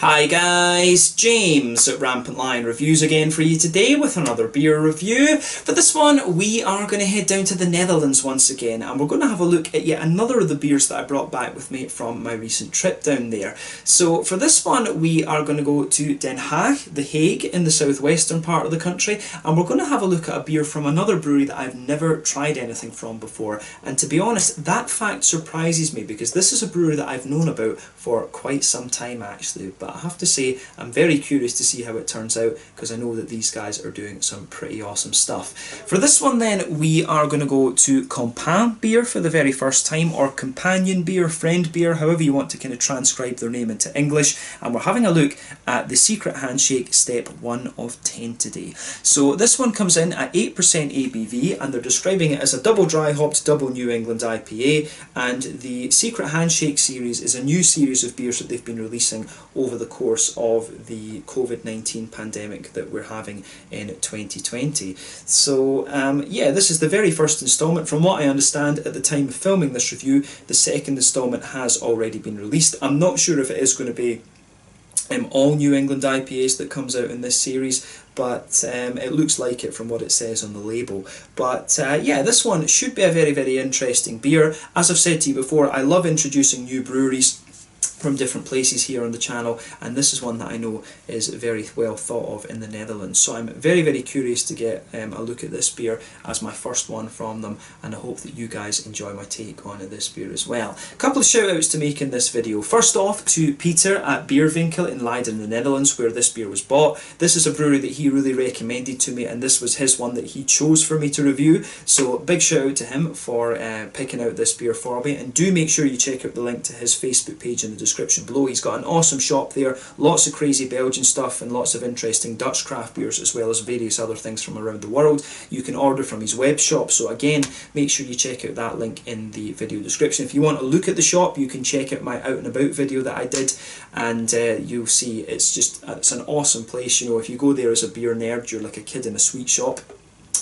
Hi guys, James at Rampant Lion Reviews again for you today with another beer review. For this one we are going to head down to the Netherlands once again, and we're going to have a look at yet another of the beers that I brought back with me from my recent trip down there. So for this one we are going to go to Den Haag, the Hague in the southwestern part of the country, and we're going to have a look at a beer from another brewery that I've never tried anything from before. And to be honest, that fact surprises me because this is a brewery that I've known about for quite some time actually. But I have to say, I'm very curious to see how it turns out because I know that these guys are doing some pretty awesome stuff. For this one then, we are going to go to Kompaan Bier for the very first time, or Companion Beer, Friend Beer, however you want to kind of transcribe their name into English. And we're having a look at the Secret Handshake Step 1 of 10 today. So this one comes in at 8% ABV, and they're describing it as a double dry hopped double New England IPA. And the Secret Handshake series is a new series of beers that they've been releasing over the course of the COVID-19 pandemic that we're having in 2020. So yeah, this is the very first instalment. From what I understand at the time of filming this review, the second instalment has already been released. I'm not sure if it is going to be all New England IPAs that comes out in this series, but it looks like it from what it says on the label. But yeah, this one should be a very, very interesting beer. As I've said to you before, I love introducing new breweries from different places here on the channel, and this is one that I know is very well thought of in the Netherlands. So I'm very, very curious to get a look at this beer as my first one from them, and I hope that you guys enjoy my take on this beer as well. A couple of shout outs to make in this video. First off to Peter at Bierwinkel in Leiden, the Netherlands, where this beer was bought. This is a brewery that he really recommended to me, and this was his one that he chose for me to review. So big shout out to him for picking out this beer for me, and do make sure you check out the link to his Facebook page in the description below. He's got an awesome shop there, lots of crazy Belgian stuff and lots of interesting Dutch craft beers, as well as various other things from around the world. You can order from his web shop, so again, make sure you check out that link in the video description. If you want to look at the shop, you can check out my out and about video that I did, and you'll see it's an awesome place. You know, if you go there as a beer nerd, you're like a kid in a sweet shop.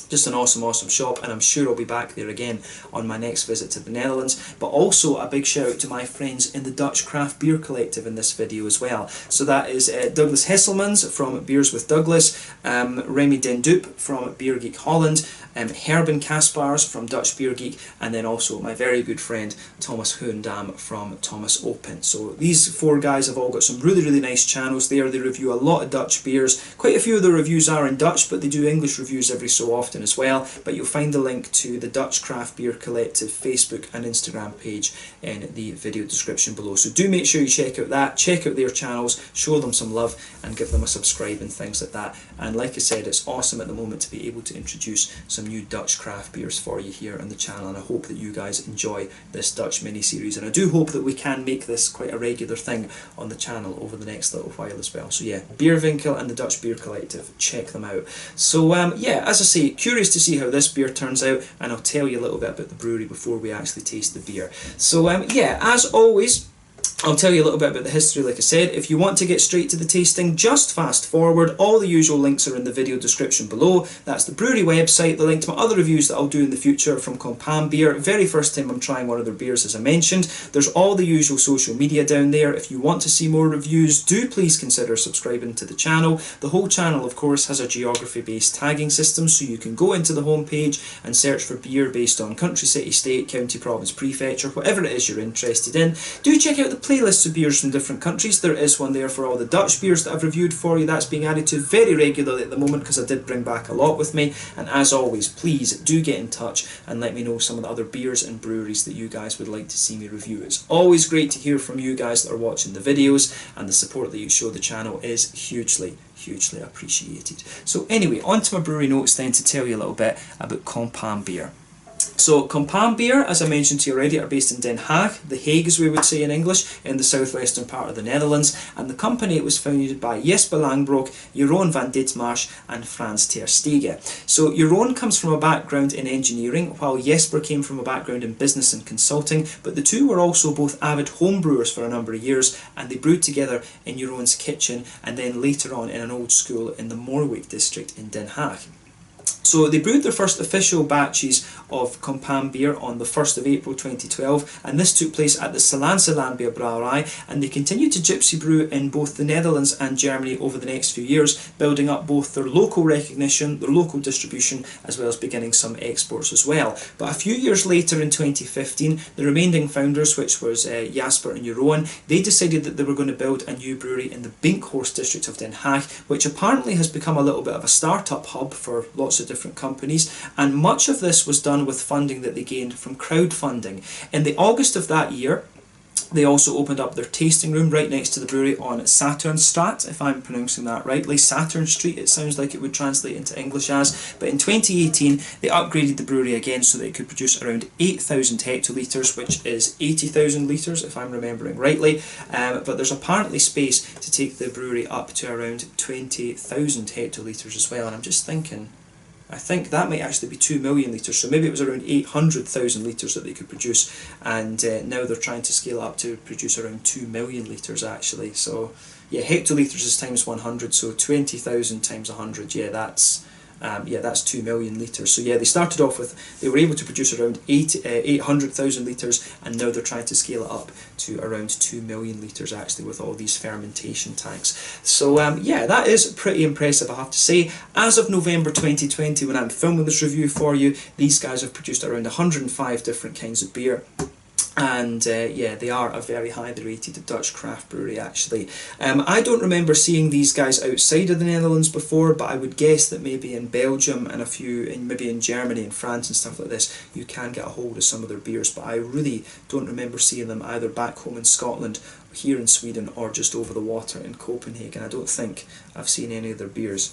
Just an awesome shop, and I'm sure I'll be back there again on my next visit to the Netherlands. But also a big shout out to my friends in the Dutch Craft Beer Collective in this video as well. So that is Douglas Hesselmans from Beers with Douglas, Remy Den Dupe from Beer Geek Holland, Herben Kaspars from Dutch Beer Geek, and then also my very good friend Thomas Hoendam from Thomas Open. So these four guys have all got some really, really nice channels there. They review a lot of Dutch beers. Quite a few of the reviews are in Dutch, but they do English reviews every so often as well. But you'll find the link to the Dutch Craft Beer Collective Facebook and Instagram page in the video description below. So do make sure you check out that, check out their channels, show them some love and give them a subscribe and things like that. And like I said, it's awesome at the moment to be able to introduce some new Dutch craft beers for you here on the channel, and I hope that you guys enjoy this Dutch mini-series, and I do hope that we can make this quite a regular thing on the channel over the next little while as well. So yeah, Bierwinkel and the Dutch Beer Collective, check them out. So yeah, as I say, curious to see how this beer turns out, and I'll tell you a little bit about the brewery before we actually taste the beer. So yeah, as always, I'll tell you a little bit about the history. Like I said, if you want to get straight to the tasting, just fast forward. All the usual links are in the video description below. That's the brewery website, the link to my other reviews that I'll do in the future from Kompaan Bier. Very first time I'm trying one of their beers, as I mentioned. There's all the usual social media down there. If you want to see more reviews, do please consider subscribing to the channel. The whole channel, of course, has a geography-based tagging system, so you can go into the homepage and search for beer based on country, city, state, county, province, prefecture, whatever it is you're interested in. Do check out the playlists of beers from different countries. There is one there for all the Dutch beers that I've reviewed for you. That's being added to very regularly at the moment because I did bring back a lot with me. And as always, please do get in touch and let me know some of the other beers and breweries that you guys would like to see me review. It's always great to hear from you guys that are watching the videos, and the support that you show the channel is hugely appreciated. So anyway, on to my brewery notes then to tell you a little bit about Kompaan Bier. So Kompaan Bier, as I mentioned to you already, are based in Den Haag, the Hague as we would say in English, in the southwestern part of the Netherlands, and the company was founded by Jesper Langbroek, Jeroen van Ditmarsh and Frans ter Stege. So Jeroen comes from a background in engineering, while Jesper came from a background in business and consulting, but the two were also both avid homebrewers for a number of years, and they brewed together in Jeroen's kitchen and then later on in an old school in the Moorwijk district in Den Haag. So they brewed their first official batches of Kompaan Bier on the 1st of April 2012, and this took place at the Zeelandse Landbouwbrouwerij, and they continued to gypsy brew in both the Netherlands and Germany over the next few years, building up both their local recognition, their local distribution, as well as beginning some exports as well. But a few years later in 2015, the remaining founders, which was Jasper and Jeroen, they decided that they were going to build a new brewery in the Binkhorst district of Den Haag, which apparently has become a little bit of a startup hub for lots of different companies, and much of this was done with funding that they gained from crowdfunding. In the August of that year, they also opened up their tasting room right next to the brewery on Saturnstraat, if I'm pronouncing that rightly. Saturn Street, it sounds like it would translate into English as. But in 2018, they upgraded the brewery again so that it could produce around 8,000 hectolitres, which is 80,000 litres, if I'm remembering rightly. But there's apparently space to take the brewery up to around 20,000 hectolitres as well. And I'm just thinking, I think that might actually be 2 million litres, so maybe it was around 800,000 litres that they could produce, and now they're trying to scale up to produce around 2 million litres actually. So yeah, hectolitres is times 100, so 20,000 times 100, yeah, that's 2 million litres. So yeah, they started off with, they were able to produce around 800,000 litres, and now they're trying to scale it up to around 2 million litres actually with all these fermentation tanks. So yeah, that is pretty impressive, I have to say. As of November 2020, when I'm filming this review for you, these guys have produced around 105 different kinds of beer. And yeah, they are a very highly rated Dutch craft brewery actually. I don't remember seeing these guys outside of the Netherlands before, but I would guess that maybe in Belgium and maybe in Germany and France and stuff like this, you can get a hold of some of their beers, but I really don't remember seeing them either back home in Scotland, here in Sweden, or just over the water in Copenhagen. I don't think I've seen any of their beers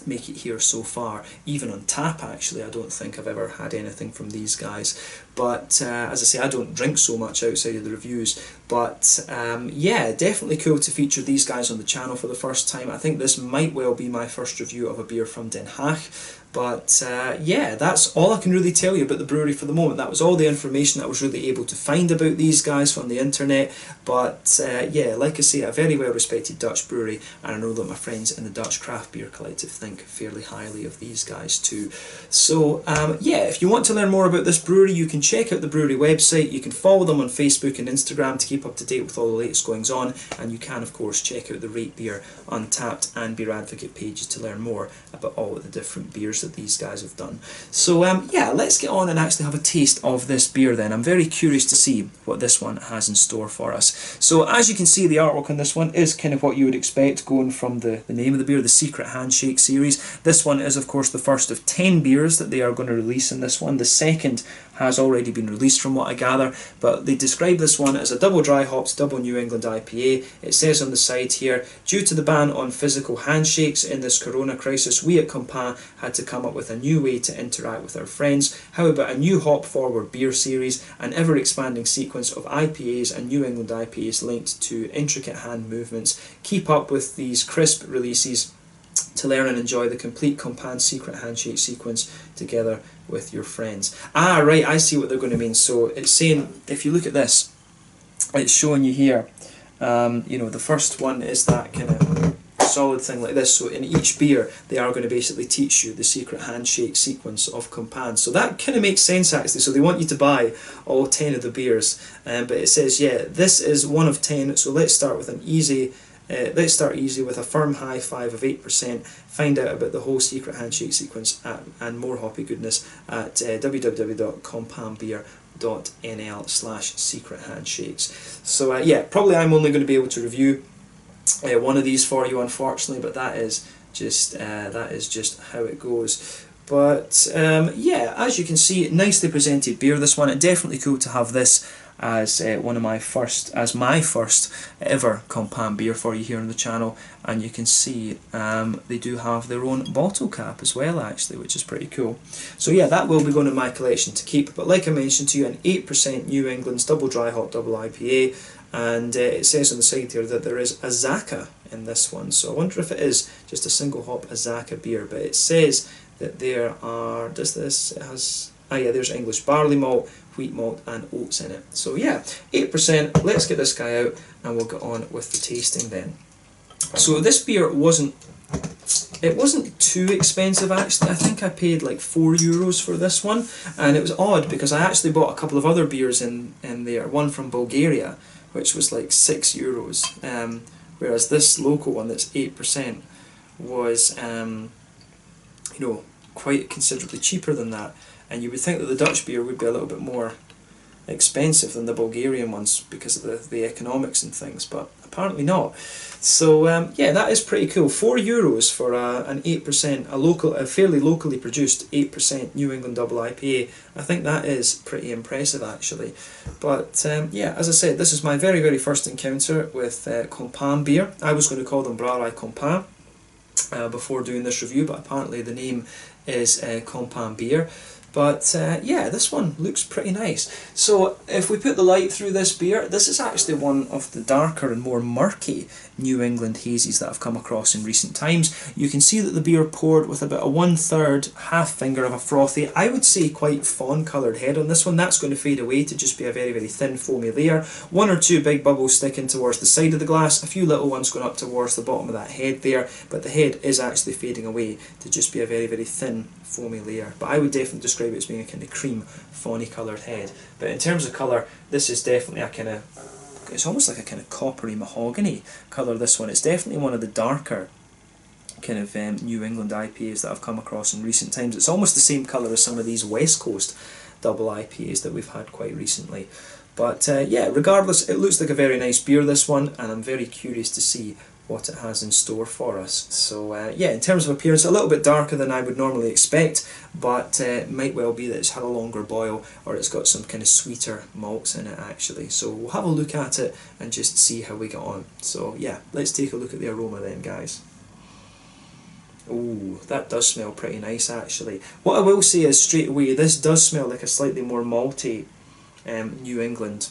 make it here so far. Even on tap actually, I don't think I've ever had anything from these guys. But as I say, I don't drink so much outside of the reviews, but yeah, definitely cool to feature these guys on the channel for the first time. I think this might well be my first review of a beer from Den Haag. But yeah, that's all I can really tell you about the brewery for the moment. That was all the information that I was really able to find about these guys from the internet. But yeah, like I say, a very well respected Dutch brewery, and I know that my friends in the Dutch Craft Beer Collective think fairly highly of these guys too. So yeah, if you want to learn more about this brewery, you can check out the brewery website. You can follow them on Facebook and Instagram to keep up to date with all the latest goings on, and you can of course check out the Rate Beer, Untappd and Beer Advocate pages to learn more about all of the different beers that these guys have done. So yeah, let's get on and actually have a taste of this beer then. I'm very curious to see what this one has in store for us. So as you can see, the artwork on this one is kind of what you would expect going from the name of the beer, the Secret Handshake series. This one is of course the first of 10 beers that they are going to release in this one. The second has already been released from what I gather, but they describe this one as a double dry hopped, double New England IPA. It says on the side here, due to the ban on physical handshakes in this corona crisis, we at Kompaan had to come up with a new way to interact with our friends. How about a new hop forward beer series, an ever expanding sequence of IPAs and New England IPAs linked to intricate hand movements. Keep up with these crisp releases to learn and enjoy the complete Kompaan Secret Handshake sequence together with your friends. Ah, right, I see what they're going to mean. So it's saying, if you look at this, it's showing you here, you know, the first one is that kind of solid thing like this. So in each beer, they are going to basically teach you the Secret Handshake sequence of Kompaan. So that kind of makes sense actually. So they want you to buy all 10 of the beers. But it says, yeah, this is one of 10. So let's start with an easy. Let's start easy with a firm high 5 of 8%. Find out about the whole Secret Handshake sequence and more hoppy goodness at www.kompaanbier.nl/secret handshakes. So yeah, probably I'm only going to be able to review one of these for you, unfortunately, but that is just how it goes. But yeah, as you can see, nicely presented beer, this one. Definitely cool to have this as my first ever Kompaan beer for you here on the channel. And you can see they do have their own bottle cap as well actually, which is pretty cool. So yeah, that will be going in my collection to keep. But like I mentioned to you, an 8% New England's double dry hop double IPA, and it says on the side here that there is Azaka in this one. So I wonder if it is just a single hop Azaka beer, but it says that there are, it has, yeah, there's English barley malt, wheat malt and oats in it. So yeah, 8%. Let's get this guy out and we'll get on with the tasting then. So this beer wasn't It wasn't too expensive actually. I think I paid like €4 for this one, and it was odd because I actually bought a couple of other beers in there. One from Bulgaria, which was like €6, whereas this local one that's 8% was you know, quite considerably cheaper than that. And you would think that the Dutch beer would be a little bit more expensive than the Bulgarian ones because of the economics and things, but apparently not. So yeah, that is pretty cool. €4 for an 8%, a fairly locally produced 8% New England double IPA. I think that is pretty impressive actually. But yeah, as I said, this is my very, very first encounter with Kompaan Bier. I was going to call them Brouwerij Kompaan before doing this review, but apparently the name is Kompaan Bier. But yeah, this one looks pretty nice. So if we put the light through this beer, this is actually one of the darker and more murky New England hazies that I've come across in recent times. You can see that the beer poured with about a 1/3 half finger of a frothy, I would say quite fawn coloured head on this one. That's going to fade away to just be a very, very thin foamy layer. One or two big bubbles sticking towards the side of the glass, a few little ones going up towards the bottom of that head there, but the head is actually fading away to just be a very, very thin foamy layer. But I would definitely describe it as being a kind of cream fawny coloured head. But in terms of colour, this is definitely a kind of, it's almost like a kind of coppery mahogany colour, this one. It's definitely one of the darker kind of New England IPAs that I've come across in recent times. It's almost the same colour as some of these West Coast double IPAs that we've had quite recently. But yeah, regardless, it looks like a very nice beer, this one, and I'm very curious to see what it has in store for us. So yeah, in terms of appearance, a little bit darker than I would normally expect, but it might well be that it's had a longer boil, or it's got some kind of sweeter malts in it actually. So we'll have a look at it and just see how we get on. So yeah, let's take a look at the aroma then, guys. Ooh, that does smell pretty nice actually. What I will say is straight away, this does smell like a slightly more malty New England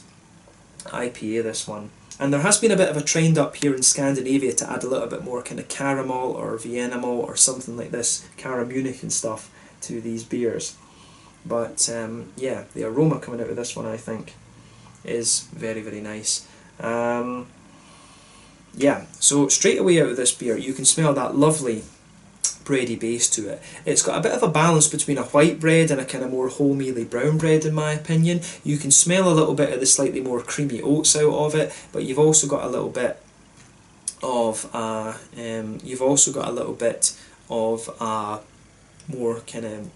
IPA, this one. And there has been a bit of a trend up here in Scandinavia to add a little bit more kind of caramel or Vienna malt or something like this, Cara Munich and stuff, to these beers. But yeah, the aroma coming out of this one, I think, is very, very nice. Yeah, so straight away out of this beer, you can smell that lovely bready base to it. It's got a bit of a balance between a white bread and a kind of more wholemealy brown bread, in my opinion. You can smell a little bit of the slightly more creamy oats out of it, but you've also got a little bit of more kind of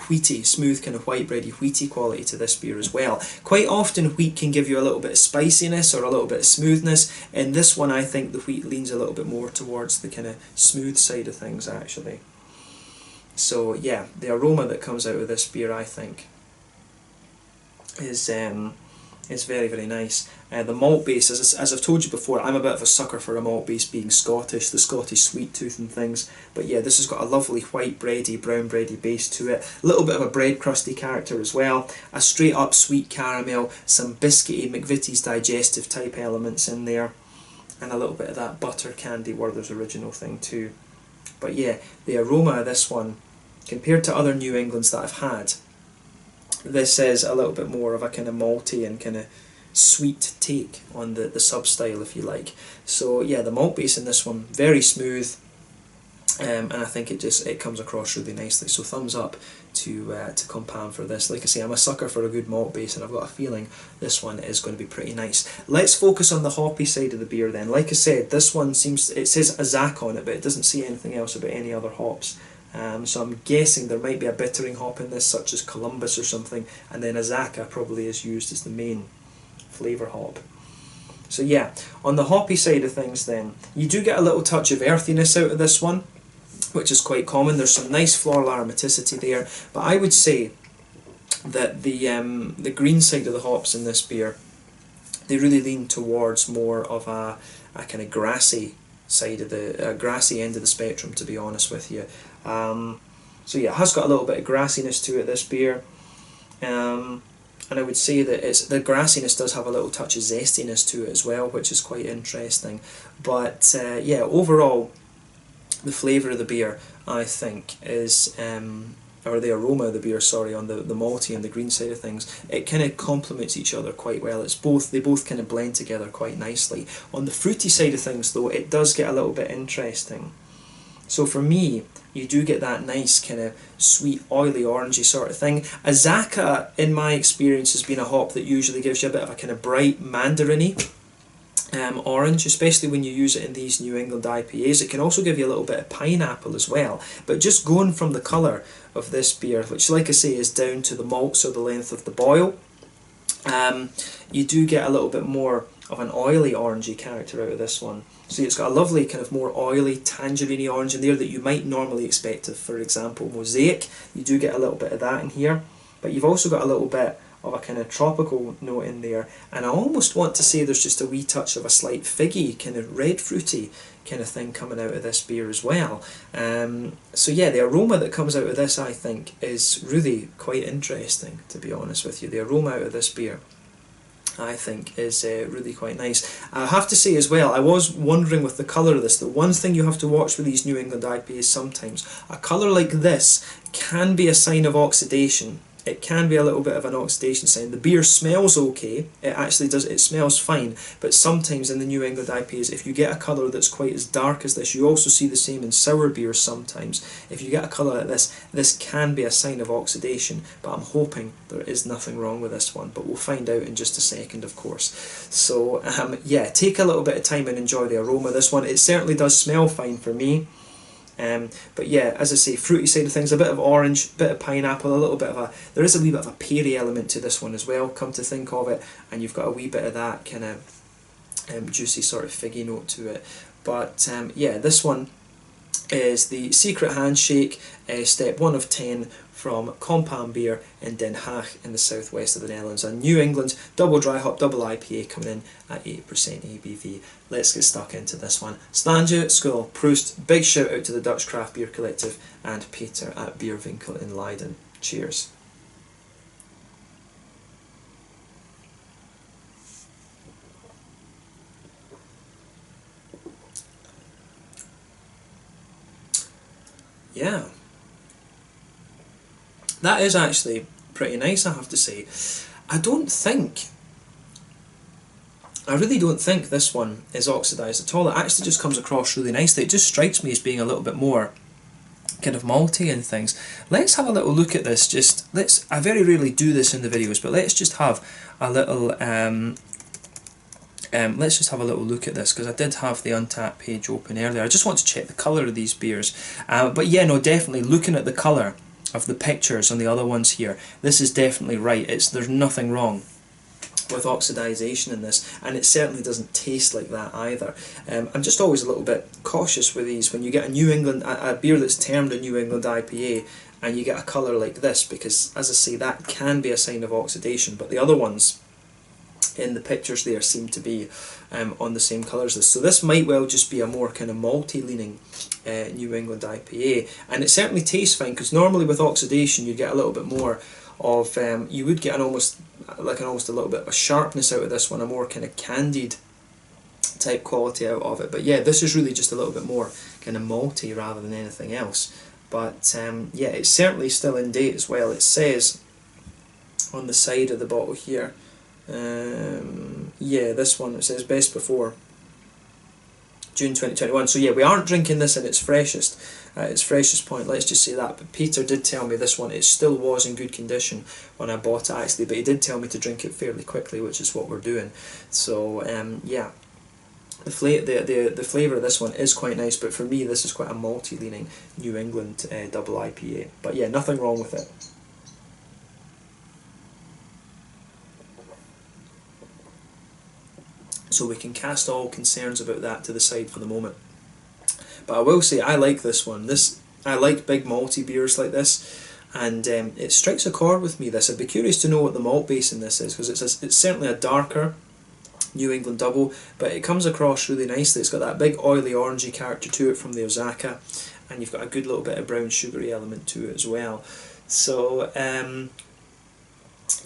wheaty, smooth kind of white bready wheaty quality to this beer as well. Quite often wheat can give you a little bit of spiciness or a little bit of smoothness. In this one I think the wheat leans a little bit more towards the kind of smooth side of things actually. So yeah, the aroma that comes out of this beer, I think, is very, very nice. The malt base, as I've told you before, I'm a bit of a sucker for a malt base being Scottish, the Scottish sweet tooth and things. But yeah, this has got a lovely white bready, brown bready base to it. A little bit of a bread crusty character as well. A straight up sweet caramel, some biscuity McVitie's digestive type elements in there. And a little bit of that butter candy Werther's Original thing too. But yeah, the aroma of this one, compared to other New Englands that I've had, this is a little bit more of a kind of malty and kind of sweet take on the sub-style, if you like. So yeah, the malt base in this one, very smooth, and I think it comes across really nicely. So thumbs up to Kompaan for this. Like I say, I'm a sucker for a good malt base, and I've got a feeling this one is going to be pretty nice. Let's focus on the hoppy side of the beer then. Like I said, this one it says Azak on it, but it doesn't say anything else about any other hops. So I'm guessing there might be a bittering hop in this, such as Columbus or something, and then Azaka probably is used as the main flavour hop. So yeah, on the hoppy side of things then, you do get a little touch of earthiness out of this one, which is quite common. There's some nice floral aromaticity there, but I would say that the green side of the hops in this beer, they really lean towards more of a kind of grassy side of the grassy end of the spectrum, to be honest with you. So yeah, it has got a little bit of grassiness to it, this beer, and I would say that the grassiness does have a little touch of zestiness to it as well, which is quite interesting. But yeah, overall, the flavour of the beer, I think, is or the aroma of the beer, sorry, on the malty and the green side of things, it kind of complements each other quite well. They both kind of blend together quite nicely. On the fruity side of things though, it does get a little bit interesting. So for me, you do get that nice kind of sweet, oily, orangey sort of thing. Azaka, in my experience, has been a hop that usually gives you a bit of a kind of bright mandarin-y orange, especially when you use it in these New England IPAs. It can also give you a little bit of pineapple as well. But just going from the colour of this beer, which like I say is down to the malts or the length of the boil, you do get a little bit more of an oily orangey character out of this one. So it's got a lovely kind of more oily tangerine orange in there that you might normally expect of, for example, Mosaic. You do get a little bit of that in here, but you've also got a little bit of a kind of tropical note in there, and I almost want to say there's just a wee touch of a slight figgy, kind of red fruity kind of thing coming out of this beer as well. So yeah, the aroma that comes out of this, I think, is really quite interesting, to be honest with you. The aroma out of this beer, I think, is really quite nice. I have to say as well, I was wondering with the colour of this, the one thing you have to watch with these New England IPAs sometimes, a colour like this can be a sign of oxidation. It can be a little bit of an oxidation sign. The beer smells okay, it actually does, it smells fine, but sometimes in the New England IPAs, if you get a colour that's quite as dark as this, you also see the same in sour beers sometimes. If you get a colour like this, this can be a sign of oxidation, but I'm hoping there is nothing wrong with this one, but we'll find out in just a second, of course. So yeah, take a little bit of time and enjoy the aroma of this one. It certainly does smell fine for me. But yeah, as I say, fruity side of things, a bit of orange, a bit of pineapple, a little bit of a, there is a wee bit of a peary element to this one as well, come to think of it, and you've got a wee bit of that kind of juicy sort of figgy note to it. But yeah, this one is the Secret Handshake, step 1 of 10 from Kompaan Bier in Den Haag in the southwest of the Netherlands. A New England double dry hop, double IPA coming in at 8% ABV. Let's get stuck into this one. Slanje, Skål, Prost, big shout out to the Dutch Craft Beer Collective and Peter at Bierwinkel in Leiden. Cheers. Yeah, that is actually pretty nice, I have to say. I really don't think this one is oxidised at all. It actually just comes across really nicely. It just strikes me as being a little bit more kind of malty and things. Let's have a little look at this. I very rarely do this in the videos, but let's just have a little let's just have a little look at this, because I did have the Untappd page open earlier. I just want to check the colour of these beers. But yeah, no, definitely looking at the colour of the pictures on the other ones here, this is definitely right. There's nothing wrong with oxidisation in this, and it certainly doesn't taste like that either. I'm just always a little bit cautious with these when you get a New England, a beer that's termed a New England IPA, and you get a colour like this, because as I say, that can be a sign of oxidation, but the other ones in the pictures there seem to be on the same colours as this. So this might well just be a more kind of malty leaning New England IPA, and it certainly tastes fine, because normally with oxidation you get a little bit more of, you would get almost a little bit of a sharpness out of this one, a more kind of candied type quality out of it. But yeah, this is really just a little bit more kind of malty rather than anything else. But yeah, it's certainly still in date as well. It says on the side of the bottle here, yeah, this one, it says best before June 2021. So yeah, we aren't drinking this in its freshest point, let's just say that. But Peter did tell me this one, it still was in good condition when I bought it actually, but he did tell me to drink it fairly quickly, which is what we're doing. So yeah, the flavour of this one is quite nice, but for me this is quite a malty leaning New England double IPA. But yeah, nothing wrong with it. So we can cast all concerns about that to the side for the moment. But I will say I like this one. I like big malty beers like this, and it strikes a chord with me. I'd be curious to know what the malt base in this is, because it's certainly a darker New England double, but it comes across really nicely. It's got that big oily orangey character to it from the Osaka, and you've got a good little bit of brown sugary element to it as well. So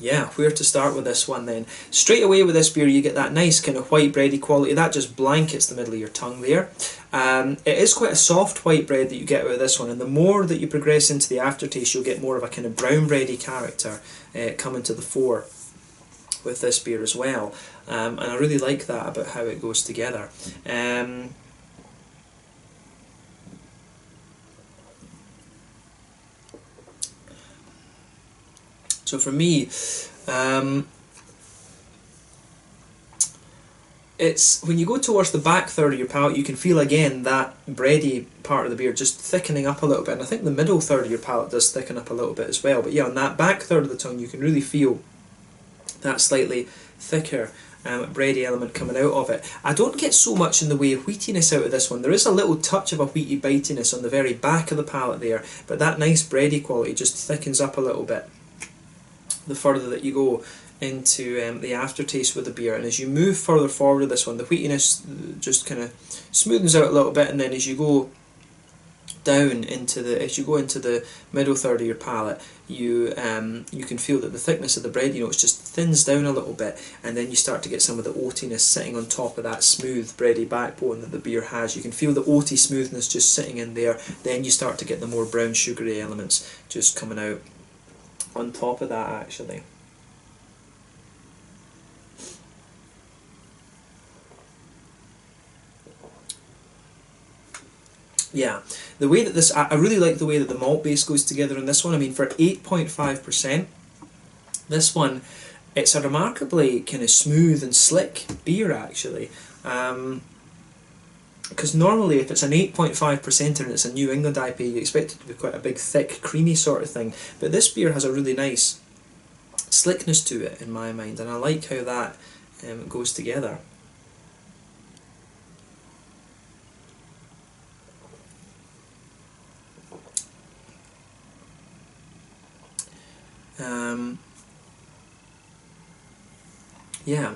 yeah, where to start with this one then? Straight away with this beer you get that nice kind of white bready quality, that just blankets the middle of your tongue there. It is quite a soft white bread that you get out of this one, and the more that you progress into the aftertaste you'll get more of a kind of brown bready character coming to the fore with this beer as well. And I really like that about how it goes together. So for me, it's when you go towards the back third of your palate, you can feel again that bready part of the beer just thickening up a little bit, and I think the middle third of your palate does thicken up a little bit as well. But yeah, on that back third of the tongue, you can really feel that slightly thicker bready element coming out of it. I don't get so much in the way of wheatiness out of this one. There is a little touch of a wheaty bitiness on the very back of the palate there, but that nice bready quality just thickens up a little bit the further that you go into the aftertaste with the beer. And as you move further forward with this one, the wheatiness just kind of smoothens out a little bit, and then as you go down into the middle third of your palate, you can feel that the thickness of the bread, just thins down a little bit, and then you start to get some of the oatiness sitting on top of that smooth bready backbone that the beer has. You can feel the oaty smoothness just sitting in there. Then you start to get the more brown sugary elements just coming out on top of that, actually. Yeah, the way that this, I really like the way that the malt base goes together in this one. I mean, for 8.5%, this one, it's a remarkably kind of smooth and slick beer, actually. Because normally if it's an 8.5% and it's a New England IPA, you expect it to be quite a big, thick, creamy sort of thing. But this beer has a really nice slickness to it, in my mind, and I like how that goes together. Yeah,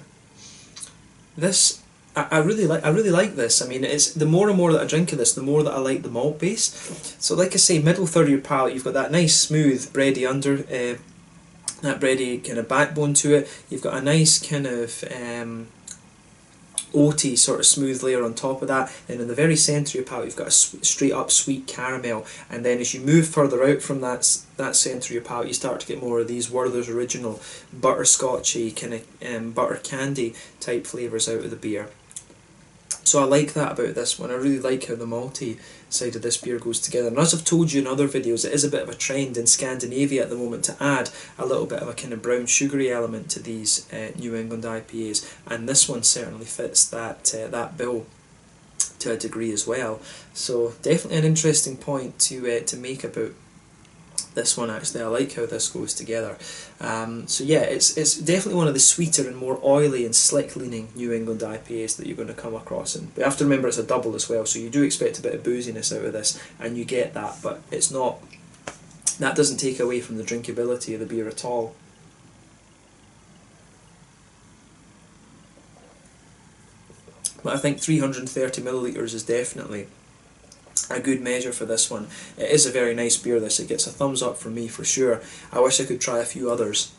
this I really like this. I mean, it's the more and more that I drink of this, the more that I like the malt base. So, like I say, middle third of your palate, you've got that nice smooth bready that bready kind of backbone to it. You've got a nice kind of oaty sort of smooth layer on top of that. Then in the very centre of your palate, you've got a straight up sweet caramel, and then as you move further out from that centre of your palate, you start to get more of these Werther's Original butterscotchy kind of butter candy type flavours out of the beer. So I like that about this one. I really like how the malty side of this beer goes together. And as I've told you in other videos, it is a bit of a trend in Scandinavia at the moment to add a little bit of a kind of brown sugary element to these New England IPAs, and this one certainly fits that that bill to a degree as well. So definitely an interesting point to make about this one. Actually, I like how this goes together. So yeah, it's definitely one of the sweeter and more oily and slick leaning New England IPAs that you're going to come across. And you have to remember it's a double as well, so you do expect a bit of booziness out of this, and you get that, but it's not. That doesn't take away from the drinkability of the beer at all. But I think 330 millilitres is definitely a good measure for this one. It is a very nice beer, this. It gets a thumbs up from me for sure. I wish I could try a few others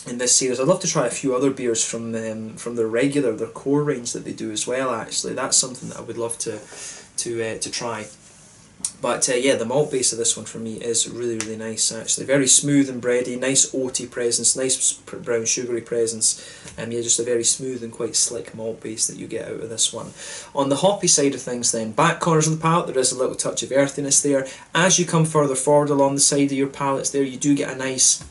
in this series. I'd love to try a few other beers from their core range that they do as well, actually. That's something that I would love to try. But yeah, the malt base of this one for me is really, really nice, actually. Very smooth and bready, nice oaty presence, nice brown sugary presence. Yeah, just a very smooth and quite slick malt base that you get out of this one. On the hoppy side of things then, back corners of the palate, there is a little touch of earthiness there. As you come further forward along the side of your palates there, you do get a nice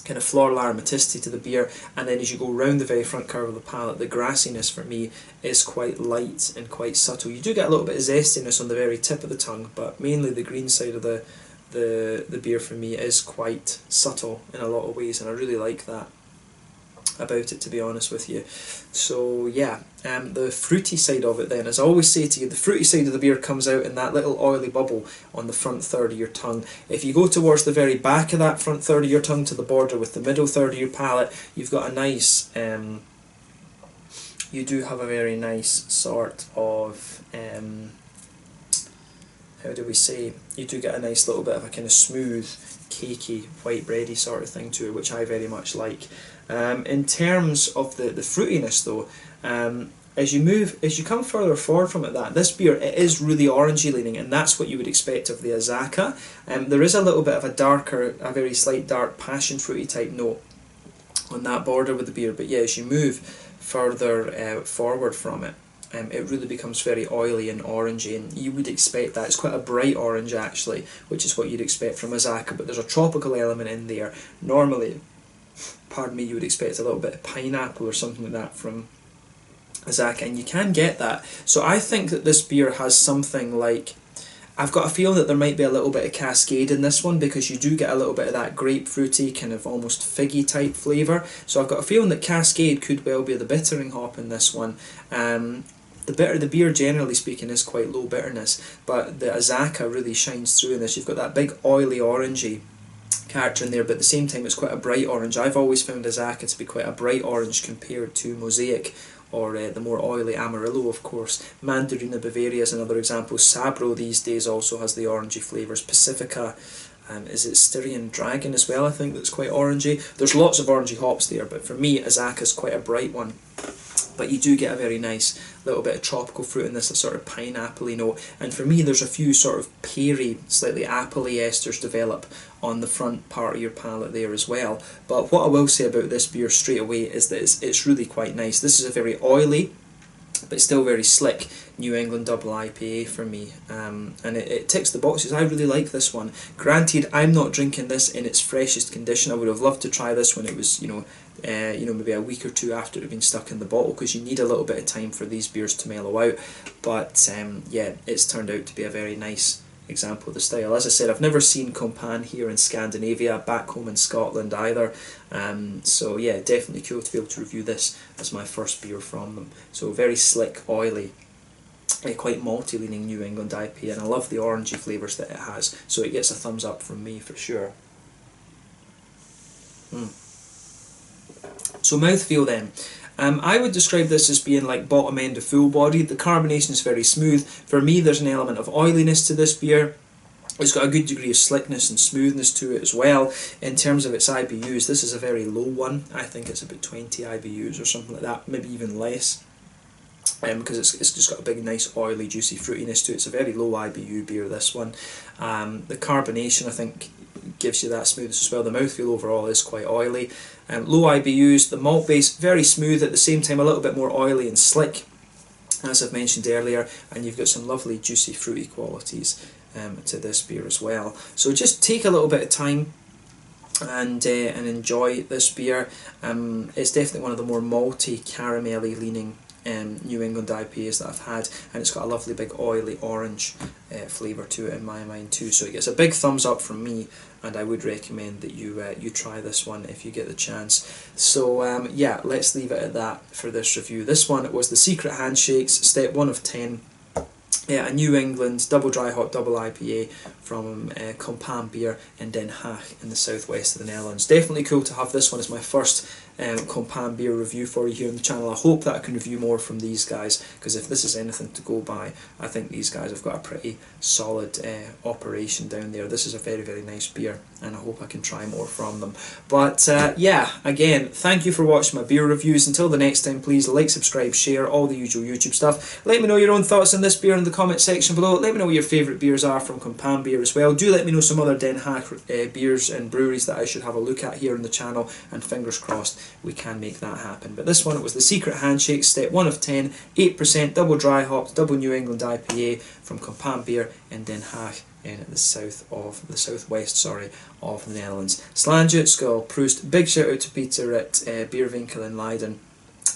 kind of floral aromaticity to the beer, and then as you go round the very front curve of the palate, the grassiness for me is quite light and quite subtle. You do get a little bit of zestiness on the very tip of the tongue, but mainly the green side of the beer for me is quite subtle in a lot of ways, and I really like that about it, to be honest with you. So yeah, the fruity side of it then, as I always say to you, the fruity side of the beer comes out in that little oily bubble on the front third of your tongue. If you go towards the very back of that front third of your tongue to the border with the middle third of your palate, you've got a nice, you do have a very nice sort of, how do we say, you do get a nice little bit of a kind of smooth, cakey, white bready sort of thing to it, which I very much like. In terms of the fruitiness though, as you come further forward from it, this beer, it is really orangey leaning, and that's what you would expect of the Azacca. There is a little bit of a very slight dark passion fruity type note on that border with the beer, but yeah, as you move further forward from it, it really becomes very oily and orangey, and you would expect that. It's quite a bright orange actually, which is what you'd expect from Azacca, but there's a tropical element in there. Normally, pardon me, you would expect a little bit of pineapple or something like that from Azacca, and you can get that. So I think that this beer has something like, I've got a feeling that there might be a little bit of Cascade in this one, because you do get a little bit of that grapefruity, kind of almost figgy type flavour. So I've got a feeling that Cascade could well be the bittering hop in this one. The beer, generally speaking, is quite low bitterness, but the Azacca really shines through in this. You've got that big oily orangey character in there, but at the same time it's quite a bright orange. I've always found Azacca to be quite a bright orange compared to Mosaic, or the more oily Amarillo, of course. Mandarina Bavaria is another example. Sabro these days also has the orangey flavours. Pacifica, is it Styrian Dragon as well, I think, that's quite orangey. There's lots of orangey hops there, but for me Azacca is quite a bright one. But you do get a very nice little bit of tropical fruit in this, a sort of pineapple-y note. And for me, there's a few sort of peary, slightly appley esters develop on the front part of your palate there as well. But what I will say about this beer straight away is that it's really quite nice. This is a very oily, but still very slick New England double IPA for me, and it ticks the boxes. I really like this one. Granted, I'm not drinking this in its freshest condition. I would have loved to try this when it was, maybe a week or two after it had been stuck in the bottle, because you need a little bit of time for these beers to mellow out. But yeah, it's turned out to be a very nice example of the style. As I said, I've never seen Kompaan here in Scandinavia, back home in Scotland either. So yeah, definitely cool to be able to review this as my first beer from them. So very slick, oily, quite malty leaning New England IPA, and I love the orangey flavours that it has. So it gets a thumbs up from me for sure. So mouthfeel then. I would describe this as being like bottom end of full body. The carbonation is very smooth. For me, there's an element of oiliness to this beer. It's got a good degree of slickness and smoothness to it as well. In terms of its IBUs, this is a very low one. I think it's about 20 IBUs or something like that, maybe even less. Because it's just got a big, nice, oily, juicy fruitiness to it. It's a very low IBU beer, this one. The carbonation, I think, gives you that smoothness as well. The mouthfeel overall is quite oily. Low IBUs, the malt base, very smooth, at the same time a little bit more oily and slick, as I've mentioned earlier, and you've got some lovely, juicy, fruity qualities to this beer as well. So just take a little bit of time and enjoy this beer. It's definitely one of the more malty, caramelly leaning New England IPAs that I've had, and it's got a lovely big oily orange flavour to it in my mind too. So it gets a big thumbs up from me, and I would recommend that you try this one if you get the chance. So yeah, let's leave it at that for this review. This one was the Secret Handshakes, step 1 of 10. Yeah, a New England double dry hop double IPA from Kompaan Bier in Den Haag in the southwest of the Netherlands. Definitely cool to have this one as my first Kompaan Bier review for you here on the channel. I hope that I can review more from these guys, because if this is anything to go by, I think these guys have got a pretty solid operation down there. This is a very, very nice beer, and I hope I can try more from them. But yeah, again, thank you for watching my beer reviews. Until the next time, please like, subscribe, share, all the usual YouTube stuff. Let me know your own thoughts on this beer in the comment section below. Let me know what your favourite beers are from Kompaan Bier as well. Do let me know some other Den Haag beers and breweries that I should have a look at here on the channel, and fingers crossed we can make that happen. But this one, it was the Secret Handshake, step 1 of 10, 8% double dry hopped, double New England IPA from Kompaan Bier in Den Haag in the southwest of the Netherlands. Slange, Skull, Proust. Big shout out to Peter at Bierwinkel in Leiden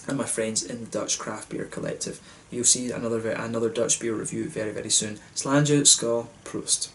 and my friends in the Dutch Craft Beer Collective. You'll see another Dutch beer review very, very soon. Slange, Skull, Proust.